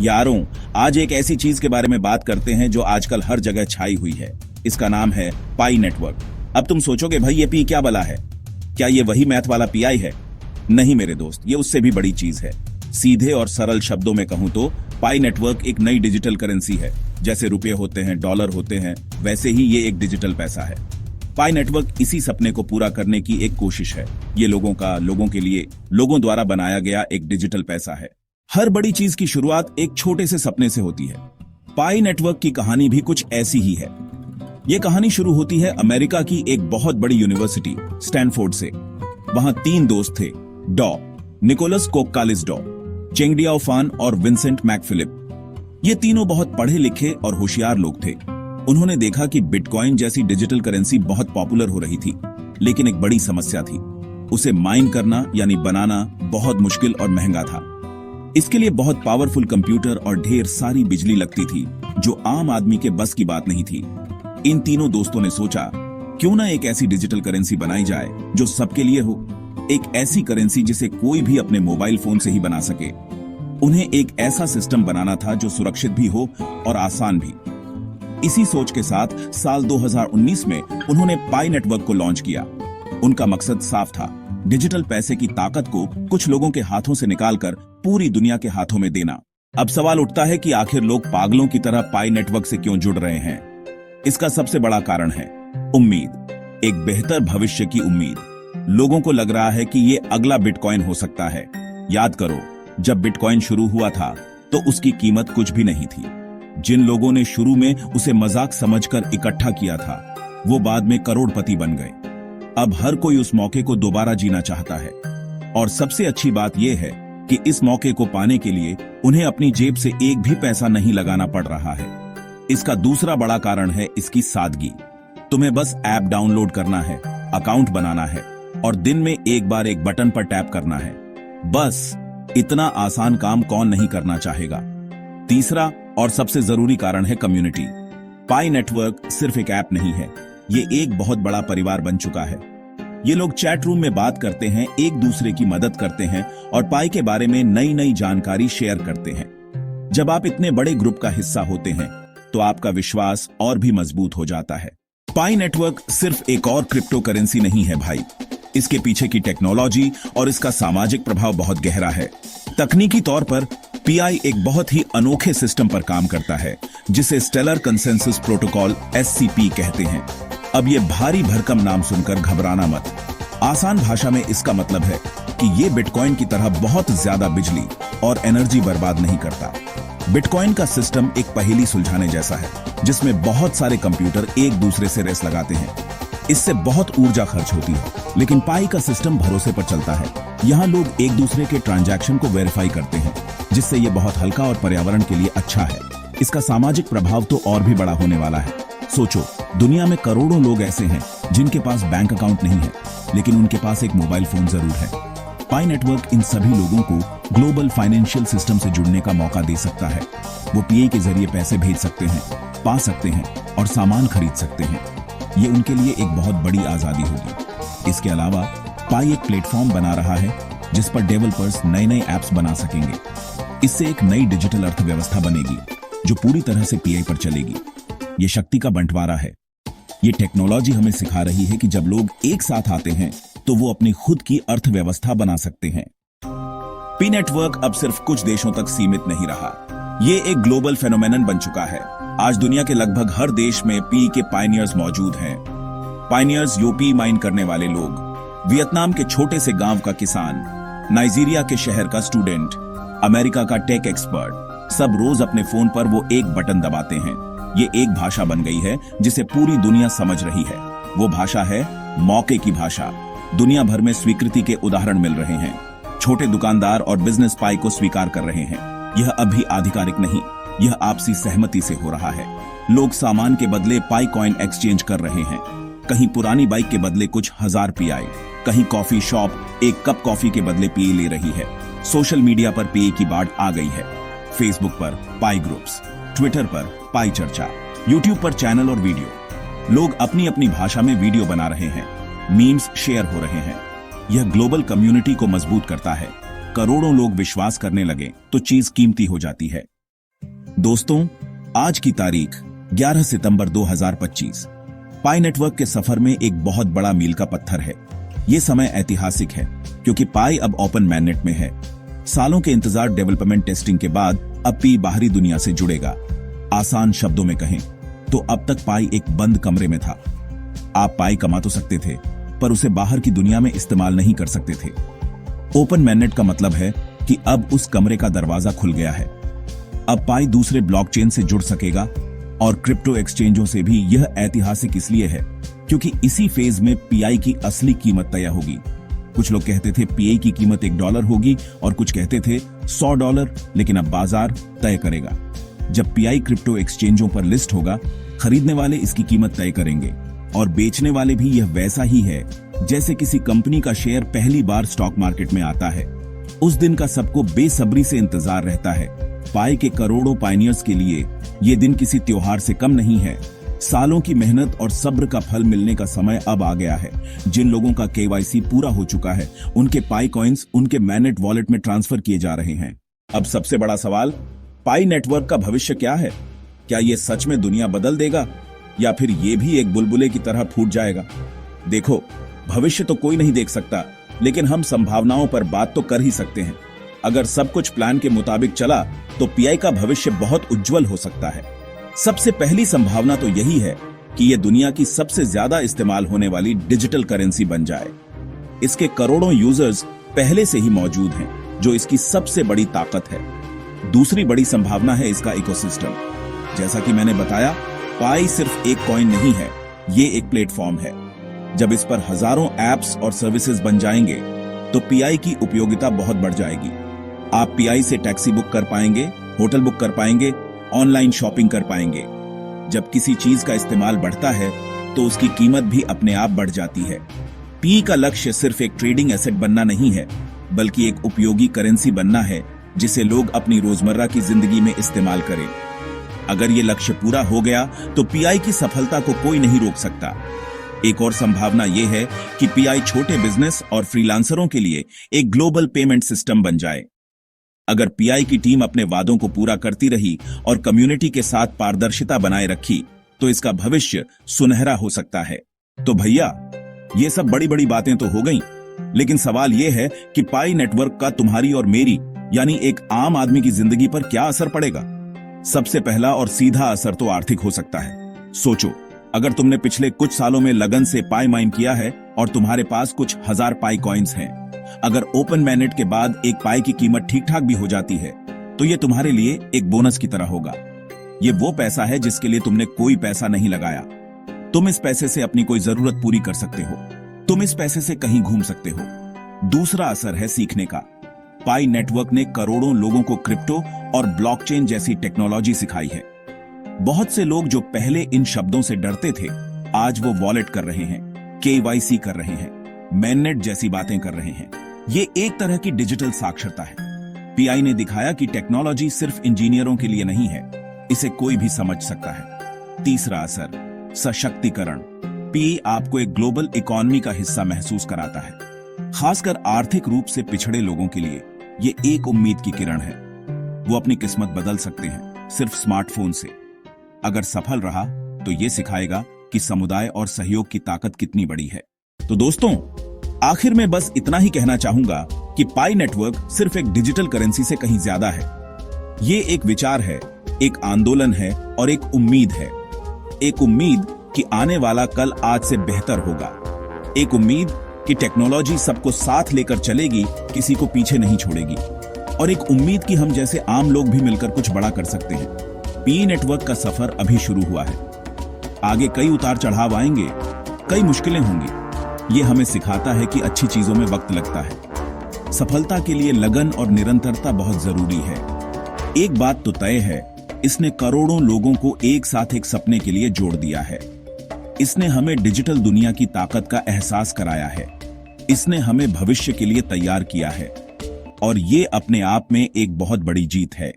यारों, आज एक ऐसी चीज के बारे में बात करते हैं जो आजकल हर जगह छाई हुई है। इसका नाम है पाई नेटवर्क। अब तुम सोचोगे भाई ये पी क्या बला है? क्या ये वही मैथ वाला पीआई है? नहीं मेरे दोस्त, ये उससे भी बड़ी चीज है। सीधे और सरल शब्दों में कहूं तो पाई नेटवर्क एक नई डिजिटल करेंसी है। जैसे रुपए होते हैं, डॉलर होते हैं, वैसे ही ये एक डिजिटल पैसा है। पाई नेटवर्क इसी सपने को पूरा करने की एक कोशिश है। ये लोगों के लिए, लोगों द्वारा बनाया गया एक डिजिटल पैसा है। हर बड़ी चीज की शुरुआत एक छोटे से सपने से होती है। पाई नेटवर्क की कहानी भी कुछ ऐसी ही है। ये कहानी शुरू होती है अमेरिका की एक बहुत बड़ी यूनिवर्सिटी स्टैनफोर्ड से। वहां 3 दोस्त थे, डॉ, निकोलस कोक्कालिस डॉ, चेंग डियाओ फान और विंसेंट मैकफिलिप। ये तीनों बहुत पढ़े लिखे और होशियार लोग थे। उन्होंने देखा कि बिटकॉइन जैसी डिजिटल करेंसी बहुत पॉपुलर हो रही थी, लेकिन एक बड़ी समस्या थी। उसे माइन करना यानी बनाना बहुत मुश्किल और महंगा था। इसके लिए बहुत पावरफुल कंप्यूटर और ढेर सारी बिजली लगती थी, जो आम आदमी के बस की बात नहीं थी। इन तीनों दोस्तों ने सोचा, क्यों ना एक ऐसी डिजिटल करेंसी बनाई जाए जो सबके लिए हो। एक ऐसी करेंसी जिसे कोई भी अपने मोबाइल फोन से ही बना सके। उन्हें एक ऐसा सिस्टम बनाना था जो सुरक्षित भी हो और आसान भी। इसी सोच के साथ साल 2019 में उन्होंने पाई नेटवर्क को लॉन्च किया। उनका मकसद साफ था, डिजिटल पैसे की ताकत को कुछ लोगों के हाथों से निकालकर पूरी दुनिया के हाथों में देना। अब सवाल उठता है कि आखिर लोग पागलों की तरह पाई नेटवर्क से क्यों जुड़ रहे हैं? इसका सबसे बड़ा कारण है उम्मीद, एक बेहतर भविष्य की उम्मीद। लोगों को लग रहा है कि ये अगला बिटकॉइन हो सकता है। याद करो, जब बिटकॉइन शुरू हुआ था तो उसकी कीमत कुछ भी नहीं थी। जिन लोगों ने शुरू में उसे मजाक समझकर इकट्ठा किया था, वो बाद में करोड़पति बन गए। अब हर कोई उस मौके को दोबारा जीना चाहता है। और सबसे अच्छी बात यह है कि इस मौके को पाने के लिए उन्हें अपनी जेब से एक भी पैसा नहीं लगाना पड़ रहा है। इसका दूसरा बड़ा कारण है इसकी सादगी। तुम्हें बस ऐप डाउनलोड करना है, अकाउंट बनाना है और दिन में एक बार एक बटन पर टैप करना है। बस इतना आसान काम कौन नहीं करना चाहेगा। तीसरा और सबसे जरूरी कारण है कम्युनिटी। पाई नेटवर्क सिर्फ एक ऐप नहीं है, ये एक बहुत बड़ा परिवार बन चुका है। ये लोग चैट रूम में बात करते हैं, एक दूसरे की मदद करते हैं और पाई के बारे में नई नई जानकारी शेयर करते हैं। जब आप इतने बड़े ग्रुप का हिस्सा होते हैं तो आपका विश्वास और भी मजबूत हो जाता है। पाई नेटवर्क सिर्फ एक और क्रिप्टो करेंसी नहीं है भाई। इसके पीछे की टेक्नोलॉजी और इसका सामाजिक प्रभाव बहुत गहरा है। तकनीकी तौर पर पीआई एक बहुत ही अनोखे सिस्टम पर काम करता है, जिसे स्टेलर कंसेंसस प्रोटोकॉल SCP कहते हैं। अब ये भारी भरकम नाम सुनकर घबराना मत। आसान भाषा में इसका मतलब है कि ये बिटकॉइन की तरह बहुत ज्यादा बिजली और एनर्जी बर्बाद नहीं करता। बिटकॉइन का सिस्टम एक पहेली सुलझाने जैसा है, जिसमें बहुत सारे कंप्यूटर एक दूसरे से रेस लगाते हैं। इससे बहुत ऊर्जा खर्च होती है, लेकिन पाई का सिस्टम भरोसे पर चलता है। यहाँ लोग एक दूसरे के ट्रांजैक्शन को वेरीफाई करते हैं, जिससे ये बहुत हल्का और पर्यावरण के लिए अच्छा है। इसका सामाजिक प्रभाव तो और भी बड़ा होने वाला है। सोचो, दुनिया में करोड़ों लोग ऐसे हैं जिनके पास बैंक अकाउंट नहीं है, लेकिन उनके पास एक मोबाइल फोन जरूर है। पाई नेटवर्क इन सभी लोगों को ग्लोबल फाइनेंशियल सिस्टम से जुड़ने का मौका दे सकता है। वो पीए के जरिए पैसे भेज सकते हैं, पा सकते हैं और सामान खरीद सकते हैं। ये उनके लिए एक बहुत बड़ी आजादी होगी। इसके अलावा पाई एक प्लेटफॉर्म बना रहा है जिस पर डेवलपर्स नए नए ऐप्स बना सकेंगे। इससे एक नई डिजिटल अर्थव्यवस्था बनेगी जो पूरी तरह से पीआई पर चलेगी। ये शक्ति का बंटवारा है। ये टेक्नोलॉजी हमें सिखा रही है कि जब लोग एक साथ आते हैं तो वो अपनी खुद की अर्थव्यवस्था बना सकते हैं। पी नेटवर्क अब सिर्फ कुछ देशों तक सीमित नहीं रहा। ये एक ग्लोबल फेनोमेनन बन चुका है। आज दुनिया के लगभग हर देश में पी के पायनियर्स मौजूद हैं। पायनियर्स यूपी माइन करने वाले लोग, वियतनाम के छोटे से गांव का किसान, नाइजीरिया के शहर का स्टूडेंट, अमेरिका का टेक एक्सपर्ट, सब रोज अपने फोन पर वो एक बटन दबाते हैं। ये एक भाषा बन गई है जिसे पूरी दुनिया समझ रही है। वो भाषा है मौके की भाषा। दुनिया भर में स्वीकृति के उदाहरण मिल रहे हैं। छोटे दुकानदार और बिजनेस पाई को स्वीकार कर रहे हैं। यह अभी आधिकारिक नहीं, यह आपसी सहमति से हो रहा है। लोग सामान के बदले पाई कॉइन एक्सचेंज कर रहे हैं। कहीं पुरानी बाइक के बदले कुछ हजार पीआई, कहीं कॉफी शॉप एक कप कॉफी के बदले पीए ले रही है। सोशल मीडिया पर पीए की बाढ़ आ गई है। फेसबुक पर पाई ग्रुप्स, ट्विटर पर पाई चर्चा, यूट्यूब पर चैनल और वीडियो। लोग अपनी अपनी भाषा में वीडियो बना रहे हैं, मीम्स शेयर हो रहे हैं। यह ग्लोबल कम्युनिटी को मजबूत करता है। करोड़ों लोग विश्वास करने लगे तो चीज कीमती हो जाती है। दोस्तों, आज की तारीख 11 सितंबर 2025 पाई नेटवर्क के सफर में एक बहुत बड़ा मील का पत्थर है। ये समय ऐतिहासिक है क्योंकि पाई अब ओपन मैननेट में है। सालों के इंतजार डेवलपमेंट टेस्टिंग के बाद अब पी बाहरी दुनिया से जुड़ेगा। आसान शब्दों में कहें तो अब तक पाई एक बंद कमरे में था। आप पाई कमा तो सकते थे, पर उसे बाहर की दुनिया में इस्तेमाल नहीं कर सकते थे। ओपन मैननेट का मतलब है कि अब उस कमरे का दरवाजा खुल गया है। अब पाई दूसरे ब्लॉकचेन से जुड़ सकेगा और क्रिप्टो एक्सचेंजों से भी। यह ऐतिहासिक इसलिए है क्योंकि इसी फेज में पीआई की असली कीमत तय होगी। कुछ लोग कहते थे पीआई की कीमत $1 होगी और कुछ कहते थे $100, लेकिन अब बाजार तय करेगा। जब पीआई क्रिप्टो एक्सचेंजों पर लिस्ट होगा, खरीदने वाले इसकी कीमत तय करेंगे और बेचने वाले भी। यह वैसा ही है जैसे किसी कंपनी का शेयर पहली बार स्टॉक मार्केट में आता है। उस दिन का सबको बेसब्री से इंतजार रहता है। पाई के करोड़ों पायनियर्स के लिए ये दिन किसी त्योहार से कम नहीं है। सालों की मेहनत और सब्र का फल मिलने का समय अब आ गया है। जिन लोगों का केवाईसी पूरा हो चुका है, उनके पाई कॉइन्स उनके मैननेट वॉलेट में ट्रांसफर किए जा रहे हैं। अब सबसे बड़ा सवाल, पाई नेटवर्क का भविष्य क्या है? क्या ये सच में दुनिया बदल देगा या फिर ये भी एक बुलबुले की तरह फूट जाएगा? देखो, भविष्य तो कोई नहीं देख सकता, लेकिन हम संभावनाओं पर बात तो कर ही सकते हैं। अगर सब कुछ प्लान के मुताबिक चला तो पीआई का भविष्य बहुत उज्जवल हो सकता है। सबसे पहली संभावना तो यही है कि यह दुनिया की सबसे ज्यादा इस्तेमाल होने वाली डिजिटल करेंसी बन जाए। इसके करोड़ों यूजर्स पहले से ही मौजूद हैं, जो इसकी सबसे बड़ी ताकत है। दूसरी बड़ी संभावना है इसका इकोसिस्टम। जैसा कि मैंने बताया, पाई सिर्फ एक कॉइन नहीं है, ये एक प्लेटफॉर्म है। जब इस पर हजारों एप्स और सर्विसेज बन जाएंगे तो पीआई की उपयोगिता बहुत बढ़ जाएगी। आप पीआई से टैक्सी बुक कर पाएंगे, होटल बुक कर पाएंगे, ऑनलाइन शॉपिंग कर पाएंगे। जब किसी चीज का इस्तेमाल बढ़ता है तो उसकी कीमत भी अपने आप बढ़ जाती है। पी का लक्ष्य सिर्फ एक ट्रेडिंग एसेट बनना नहीं है, बल्कि एक उपयोगी करेंसी बनना है जिसे लोग अपनी रोजमर्रा की जिंदगी में इस्तेमाल करें। अगर ये लक्ष्य पूरा हो गया तो पीआई की सफलता को कोई नहीं रोक सकता। एक और संभावना यह है कि पीआई छोटे बिजनेस और फ्रीलांसरों के लिए एक ग्लोबल पेमेंट सिस्टम बन जाए। अगर पीआई की टीम अपने वादों को पूरा करती रही और कम्युनिटी के साथ पारदर्शिता बनाए रखी तो इसका भविष्य सुनहरा हो सकता है। तो भैया, ये सब बड़ी बड़ी बातें तो हो गईं, लेकिन सवाल यह है कि पाई नेटवर्क का तुम्हारी और मेरी यानी एक आम आदमी की जिंदगी पर क्या असर पड़ेगा? सबसे पहला और सीधा असर तो आर्थिक हो सकता है। सोचो, अगर तुमने पिछले कुछ सालों में लगन से पाई माइन किया है और तुम्हारे पास कुछ हजार पाई कॉइन्स हैं, अगर ओपन मैननेट के बाद एक पाई की कीमत ठीक ठाक भी हो जाती है तो ये तुम्हारे लिए एक बोनस की तरह होगा। ये वो पैसा है जिसके लिए तुमने कोई पैसा नहीं लगाया। तुम इस पैसे से अपनी कोई जरूरत पूरी कर सकते हो। तुम इस पैसे से कहीं घूम सकते हो। दूसरा असर है सीखने का। पाई नेटवर्क ने करोड़ों लोगों को क्रिप्टो और ब्लॉकचेन जैसी टेक्नोलॉजी सिखाई है। बहुत से लोग जो पहले इन शब्दों से डरते थे, आज वो वॉलेट कर रहे हैं, केवाईसी कर रहे हैं, मैननेट जैसी बातें कर रहे हैं। ये एक तरह की डिजिटल साक्षरता है। पीआई ने दिखाया कि टेक्नोलॉजी सिर्फ इंजीनियरों के लिए नहीं है, इसे कोई भी समझ सकता है। तीसरा असर, सशक्तिकरण। पीआई आपको एक ग्लोबल इकोनॉमी का हिस्सा महसूस कराता है। खासकर आर्थिक रूप से पिछड़े लोगों के लिए ये एक उम्मीद की किरण है। वो अपनी किस्मत बदल सकते हैं सिर्फ स्मार्टफोन से। अगर सफल रहा तो ये सिखाएगा कि समुदाय और सहयोग की ताकत कितनी बड़ी है। तो दोस्तों, आखिर में बस इतना ही कहना चाहूंगा कि पाई नेटवर्क सिर्फ एक डिजिटल करेंसी से कहीं ज्यादा है। ये एक विचार है, एक आंदोलन है और एक उम्मीद है। एक उम्मीद कि आने वाला कल आज से बेहतर होगा। एक उम्मीद कि टेक्नोलॉजी सबको साथ लेकर चलेगी, किसी को पीछे नहीं छोड़ेगी। और एक उम्मीद कि हम जैसे आम लोग भी मिलकर कुछ बड़ा कर सकते हैं। पी नेटवर्क का सफर अभी शुरू हुआ है। आगे कई उतार चढ़ाव आएंगे, कई मुश्किलें होंगी। ये हमें सिखाता है कि अच्छी चीजों में वक्त लगता है। सफलता के लिए लगन और निरंतरता बहुत जरूरी है। एक बात तो तय है, इसने करोड़ों लोगों को एक साथ एक सपने के लिए जोड़ दिया है। इसने हमें डिजिटल दुनिया की ताकत का एहसास कराया है। इसने हमें भविष्य के लिए तैयार किया है और ये अपने आप में एक बहुत बड़ी जीत है।